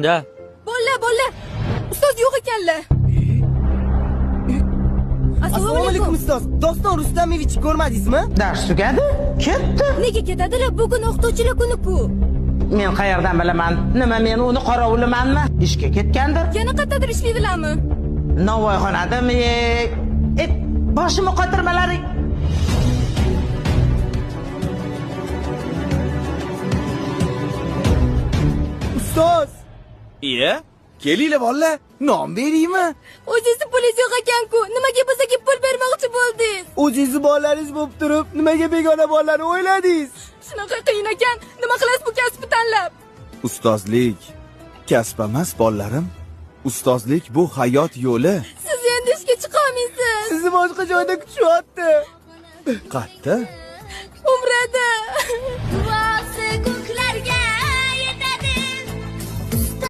Da. Bolla. Ustoz yo'q ekanlar. Assalomu alaykum ustoz. Doston Rustamovich ko'rmadingizmi? Dars tugadi, ketdi. Nega ketadilar? Bugun o'qituvchilar kuni-ku. Men qayerdan bilaman? Nima men uni qorovulimanmi? Ishga ketgandir. Yana qayerdadir ishlaydilarmi? Novvoyxonadami? Boshimni qotirmalaring. Ustoz, Iya, kelinglar bolalar, non beraymi? O'zingizni pulingiz yo'q ekan-ku. Nimaga bizga pul bermoqchi bo'ldingiz? o'zingizni bolalaringiz bo'lib turib, nimaga begona bolalarni o'yladingiz? Shunaqa qiyin ekan. Nima qilasiz bu kasbni tanlab? Ustozlik kasb emas, bolalarim. Ustozlik bu hayot yo'li. Siz endi ishga chiqa olmaysiz. Sizni boshqa joyda kutishyapti. Qatta? Umrada.